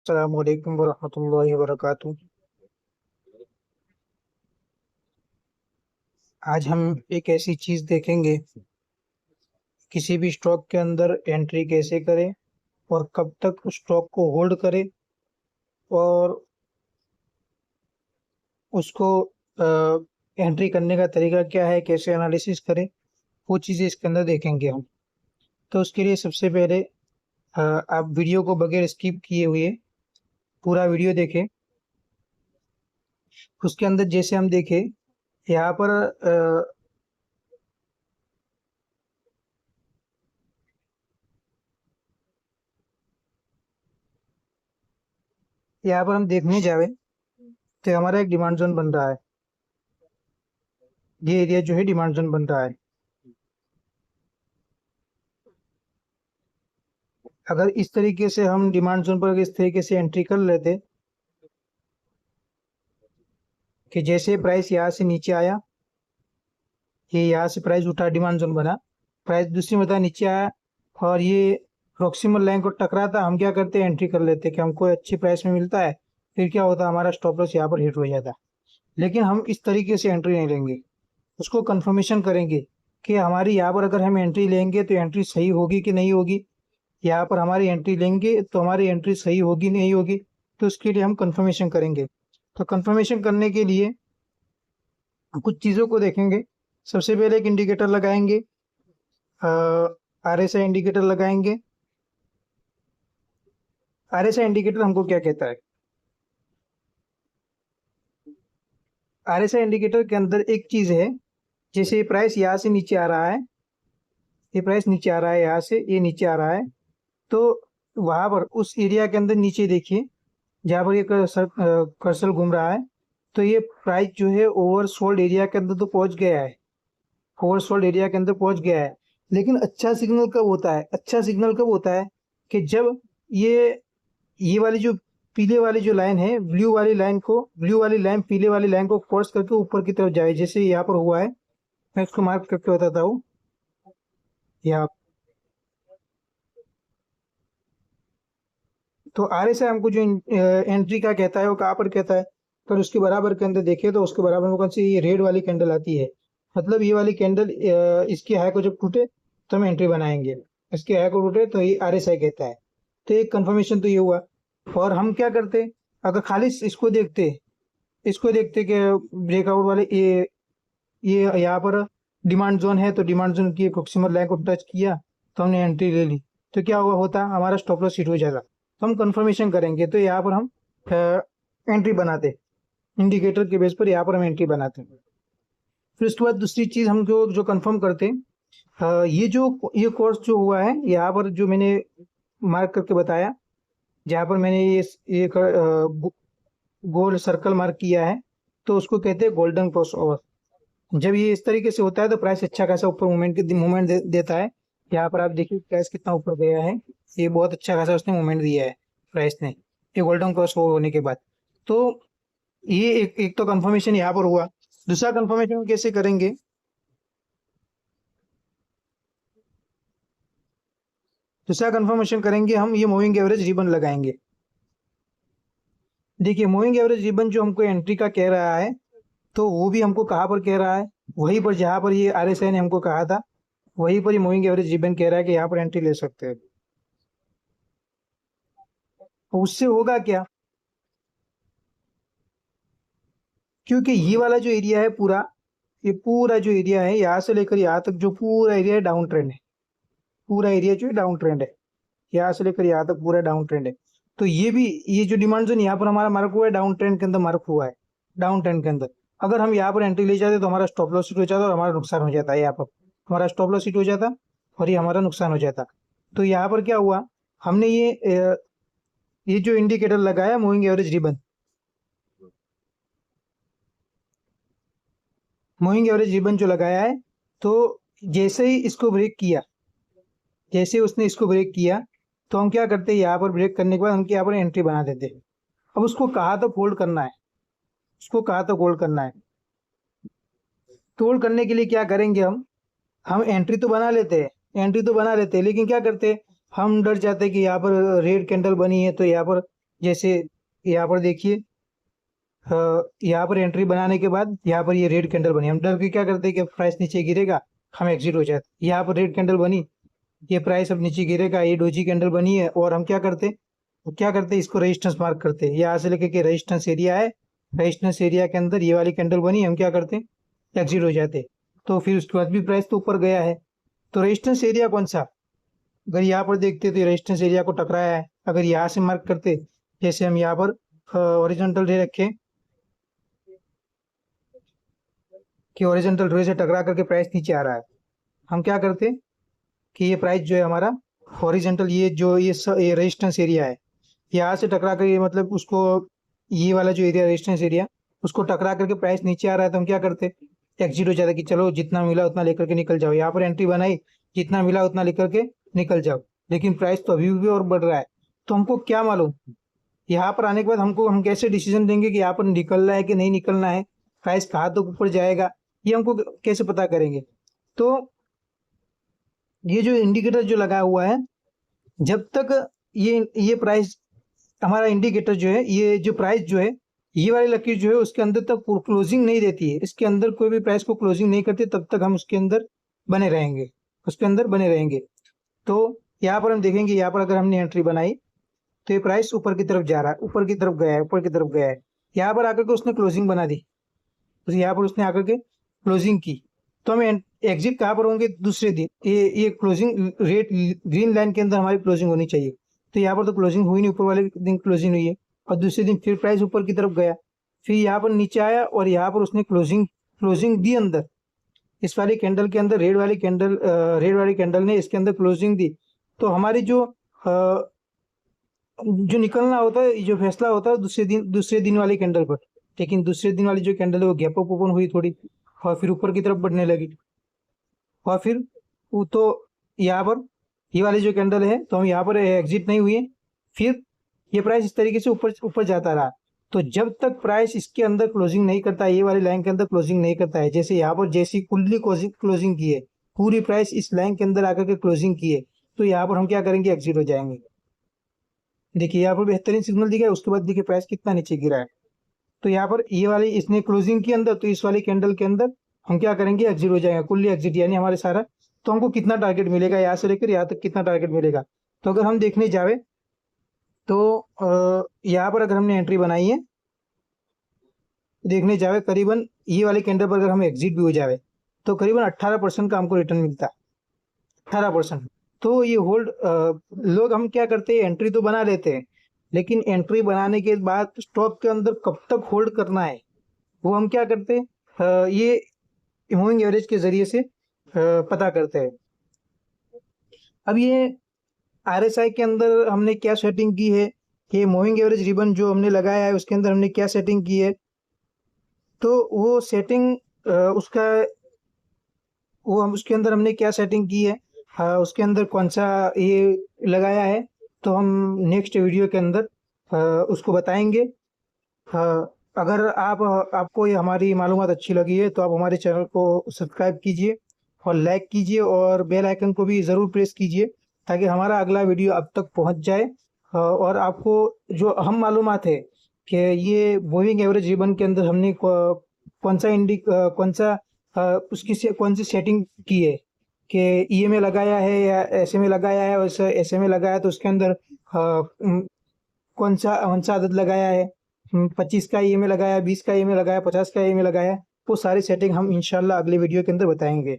अस्सलाम वालेकुम वरहमतुल्लाहि वबरकातुहू। आज हम एक ऐसी चीज देखेंगे, किसी भी स्टॉक के अंदर एंट्री कैसे करें और कब तक उस स्टॉक को होल्ड करें और उसको एंट्री करने का तरीका क्या है, कैसे एनालिसिस करें, वो चीज़ें इसके अंदर देखेंगे हम। तो उसके लिए सबसे पहले आप वीडियो को बगैर स्किप किए हुए पूरा वीडियो देखें। उसके अंदर जैसे हम देखें, यहाँ पर यहाँ पर हम देखने जावे तो हमारा एक डिमांड जोन बन रहा है। ये एरिया जो है डिमांड जोन बन रहा है। अगर इस तरीके से हम डिमांड जोन पर इस तरीके से एंट्री कर लेते कि जैसे प्राइस यहाँ से नीचे आया, ये यहाँ से प्राइस उठा, डिमांड जोन बना, प्राइस दूसरी मतलब नीचे आया और ये प्रॉक्सिमल लाइन को टकराता, हम क्या करते, एंट्री कर लेते कि हमको अच्छी प्राइस में मिलता है। फिर क्या होता, हमारा स्टॉप लॉस यहाँ पर हिट हो जाता। लेकिन हम इस तरीके से एंट्री नहीं लेंगे, उसको कंफर्मेशन करेंगे कि हमारी यहाँ पर अगर हम एंट्री लेंगे तो एंट्री सही होगी कि नहीं होगी। यहाँ पर हमारी एंट्री लेंगे तो हमारी एंट्री सही होगी नहीं होगी, तो उसके लिए हम कंफर्मेशन करेंगे। तो कंफर्मेशन करने के लिए कुछ चीज़ों को देखेंगे। सबसे पहले एक इंडिकेटर लगाएंगे, RSI इंडिकेटर लगाएंगे। RSI इंडिकेटर हमको क्या कहता है? RSI इंडिकेटर के अंदर एक चीज़ है, जैसे ये प्राइस यहाँ से नीचे आ रहा है, ये प्राइस नीचे आ रहा है, यहाँ से ये नीचे आ रहा है, तो वहां पर उस एरिया के अंदर नीचे देखिए, जहाँ पर ये कर्सर घूम रहा है, तो ये प्राइस जो है ओवरसोल्ड एरिया के अंदर तो पहुंच गया है, ओवरसोल्ड एरिया के अंदर पहुंच गया है। लेकिन अच्छा सिग्नल कब होता है? अच्छा सिग्नल कब होता है कि जब ये ये वाली जो पीले वाली जो लाइन है, ब्लू वाली लाइन पीले वाली लाइन को क्रॉस करके ऊपर की तरफ जाए, जैसे यहाँ पर हुआ है। मैं इसको मार्क करके बताता हूँ। यहाँ तो RSI हमको जो एंट्री का कहता है वो कहाँ पर कहता है, पर उसके बराबर के अंदर देखिए तो उसके बराबर में कौन सी ये रेड वाली कैंडल आती है। मतलब ये वाली कैंडल, इसकी हाई को जब टूटे तो हम एंट्री बनाएंगे, इसके हाई को टूटे तो ये RSI कहता है। तो एक कंफर्मेशन तो ये हुआ। और हम क्या करते, अगर खाली इसको देखते कि ब्रेकआउट वाले ये यहाँ पर डिमांड जोन है, तो डिमांड जोन की प्रॉक्सिमल लाइन को टच किया तो हमने एंट्री ले ली, तो क्या हुआ होता, हमारा स्टॉप लॉस हिट हो जाएगा। तो हम कंफर्मेशन करेंगे, तो यहाँ पर हम एंट्री बनाते, इंडिकेटर के बेस पर यहाँ पर हम एंट्री बनाते। फिर उसके बाद दूसरी चीज हम जो कंफर्म करते, ये कोर्स जो हुआ है, यहाँ पर जो मैंने मार्क करके बताया, जहाँ पर मैंने ये गोल सर्कल मार्क किया है, तो उसको कहते हैं गोल्डन क्रॉस ओवर। जब ये इस तरीके से होता है तो प्राइस अच्छा खासा ऊपर मूवमेंट देता है। यहाँ पर आप देखिए प्राइस कितना ऊपर गया है, ये बहुत अच्छा खासा उसने मूवमेंट दिया है प्राइस ने, ये गोल्डन क्रॉस ओवर होने के बाद। तो ये एक तो कंफर्मेशन यहाँ पर हुआ। दूसरा कंफर्मेशन कैसे करेंगे, हम ये मूविंग एवरेज रिबन लगाएंगे। देखिए मूविंग एवरेज रिबन जो हमको एंट्री का कह रहा है, तो वो भी हमको कहाँ पर कह रहा है, वहीं पर जहाँ पर ये RSI ने हमको कहा था, वहीं पर ये मूविंग एवरेज रिबन कह रहा है कि यहाँ पर एंट्री ले सकते हैं। तो उससे होगा क्या, क्योंकि ये वाला जो एरिया है पूरा, ये पूरा जो एरिया है यहाँ से लेकर यहाँ तक जो पूरा एरिया है डाउन ट्रेंड है, पूरा एरिया जो है डाउन ट्रेंड है, यहाँ से लेकर यहाँ तक पूरा डाउन ट्रेंड है। तो ये जो डिमांड जोन यहाँ पर हमारा मार्क हुआ है, डाउन ट्रेंड के अंदर मार्क हुआ है, डाउन ट्रेंड के अंदर। अगर हम यहाँ पर एंट्री ले जाते तो हमारा स्टॉप लॉस हिट हो जाता और हमारा नुकसान हो जाता है, यहाँ पर हमारा स्टॉप लॉस हिट हो जाता और ये हमारा नुकसान हो जाता। तो यहाँ पर क्या हुआ, हमने ये जो इंडिकेटर लगाया moving average ribbon, moving average ribbon जो लगाया है, तो जैसे ही इसको ब्रेक किया, जैसे उसने इसको ब्रेक किया, तो हम क्या करते हैं, यहाँ पर ब्रेक करने के बाद हम यहाँ पर एंट्री बना देते हैं। अब उसको कहा तो होल्ड करना है, उसको कहा तो होल्ड करना है। तो होल्ड करने के लिए क्या करेंगे, हम एंट्री तो बना लेते हैं, लेकिन क्या करते हैं, हम डर जाते हैं कि यहाँ पर रेड कैंडल बनी है तो यहाँ पर जैसे यहाँ पर देखिए, यहाँ पर एंट्री बनाने के बाद यहाँ पर ये रेड कैंडल बनी, हम डर के क्या करते हैं कि प्राइस नीचे गिरेगा, हम एग्जिट हो जाते। यहाँ पर रेड कैंडल बनी, ये प्राइस अब नीचे गिरेगा, ये डोजी कैंडल बनी है, और हम क्या करते इसको रेजिस्टेंस मार्क करते हैं। यहाँ से लेके के रेजिस्टेंस एरिया है, रेजिस्टेंस एरिया के अंदर ये वाली कैंडल बनी, हम क्या करते एग्जिट हो जाते। तो फिर उसके बाद भी प्राइस तो ऊपर गया है, तो रेजिस्टेंस एरिया कौन सा, अगर यहाँ पर देखते तो रेजिस्टेंस एरिया को टकराया है। अगर यहाँ से मार्क करते, जैसे हम यहाँ पर हॉरिजॉन्टल रे रखे कि हॉरिजॉन्टल रे से टकरा करके प्राइस नीचे आ रहा है, हम क्या करते कि ये प्राइस जो है हमारा हॉरिजॉन्टल, ये रेजिस्टेंस एरिया है, यहाँ से टकरा कर, ये मतलब उसको, ये वाला जो एरिया रेजिस्टेंस एरिया, उसको टकरा करके प्राइस नीचे आ रहा है, तो हम क्या करते एग्जिट हो जाता कि चलो जितना मिला उतना लेकर के निकल जाओ। यहाँ पर एंट्री बनाई, जितना मिला उतना लेकर के निकल जाओ, लेकिन प्राइस तो अभी भी और बढ़ रहा है। तो हमको क्या मालूम, यहाँ पर आने के बाद हम कैसे डिसीजन देंगे कि यहाँ पर निकलना है कि नहीं निकलना है, प्राइस कहाँ तक ऊपर जाएगा, ये हमको कैसे पता करेंगे। तो ये जो इंडिकेटर जो लगा हुआ है, जब तक ये प्राइस हमारा इंडिकेटर जो है, ये जो प्राइस जो है, ये वाली लकीर जो है उसके अंदर तक क्लोजिंग नहीं देती है, इसके अंदर कोई भी प्राइस को क्लोजिंग नहीं करती, तब तक हम उसके अंदर बने रहेंगे। तो यहाँ पर हम देखेंगे, यहाँ पर अगर हमने एंट्री बनाई तो ये प्राइस ऊपर की तरफ जा रहा है, ऊपर की तरफ गया है। यहाँ पर आकर के उसने क्लोजिंग बना दी, तो यहाँ पर उसने आकर के क्लोजिंग की, तो हम एग्जिट कहाँ पर होंगे, दूसरे दिन। ये क्लोजिंग रेट ग्रीन लाइन के अंदर हमारी क्लोजिंग होनी चाहिए, तो यहाँ पर तो क्लोजिंग हुई नहीं, ऊपर वाले दिन क्लोजिंग हुई है, और दूसरे दिन फिर प्राइस ऊपर की तरफ गया, फिर यहाँ पर नीचे आया और यहाँ पर उसने क्लोजिंग दी अंदर, इस वाली कैंडल के अंदर, रेड वाली कैंडल ने इसके अंदर क्लोजिंग दी। तो हमारी जो निकलना होता है, जो फैसला होता है दूसरे दिन वाली कैंडल पर, लेकिन दूसरे दिन वाली जो कैंडल है वो गैप अप ओपन हुई थोड़ी, और फिर ऊपर की तरफ बढ़ने लगी, और फिर तो यहाँ पर ये वाली जो कैंडल है, तो हम यहाँ पर एग्जिट नहीं हुए, फिर ये प्राइस इस तरीके से ऊपर जाता रहा। तो जब तक प्राइस इसके अंदर क्लोजिंग नहीं करता, ये वाली लाइन के अंदर क्लोजिंग नहीं करता है, जैसे यहाँ पर जैसी कुल्ली क्लोजिंग की है, पूरी प्राइस इस लाइन के अंदर आकर के क्लोजिंग की है, तो यहाँ पर हम क्या करेंगे, एग्जिट हो जाएंगे। देखिए यहाँ पर बेहतरीन सिग्नल दिखा है, उसके बाद देखिए प्राइस कितना नीचे गिरा है। तो यहाँ पर ये वाली इसने क्लोजिंग के अंदर, तो इस वाली कैंडल के अंदर हम क्या करेंगे, एग्जिट हो जाएंगे, कुल्ली एग्जिट, यानी हमारे सारा। तो हमको कितना टारगेट मिलेगा, यहाँ से लेकर यहाँ तक कितना टारगेट मिलेगा। तो अगर हम देखने जावे तो यहाँ पर अगर हमने एंट्री बनाई है, देखने जावे करीबन ये वाली कैंडल पर अगर हम एग्जिट भी हो जावे तो करीबन 18% का हमको रिटर्न मिलता है, 18%। तो ये होल्ड, लोग हम क्या करते हैं, एंट्री तो बना लेते हैं, लेकिन एंट्री बनाने के बाद स्टॉक के अंदर कब तक होल्ड करना है, वो हम क्या करते हैं, ये मूविंग एवरेज के जरिए से पता करते हैं। अब ये RSI के अंदर हमने क्या सेटिंग की है, ये मूविंग एवरेज रिबन जो हमने लगाया है उसके अंदर हमने क्या सेटिंग की है, तो वो सेटिंग उसका वो हम उसके अंदर हमने क्या सेटिंग की है, उसके अंदर कौन सा ये लगाया है, तो हम नेक्स्ट वीडियो के अंदर उसको बताएंगे। अगर आपको ये हमारी मालूमात अच्छी लगी है तो आप हमारे चैनल को सब्सक्राइब कीजिए और लाइक कीजिए और बेल आइकन को भी ज़रूर प्रेस कीजिए, ताकि हमारा अगला वीडियो आप तक पहुंच जाए। और आपको जो अहम मालूमात है कि ये मूविंग एवरेज रिबन के अंदर हमने कौन सा कौन सी सेटिंग की है, कि EMA लगाया है या SMA लगाया है, वैसे SMA लगाया तो उसके अंदर कौन सा आदत लगाया है, 25 का EMA लगाया, 20 का EMA लगाया, 50 का EMA लगाया, वो सारी सेटिंग हम इंशाल्लाह अगले वीडियो के अंदर बताएंगे।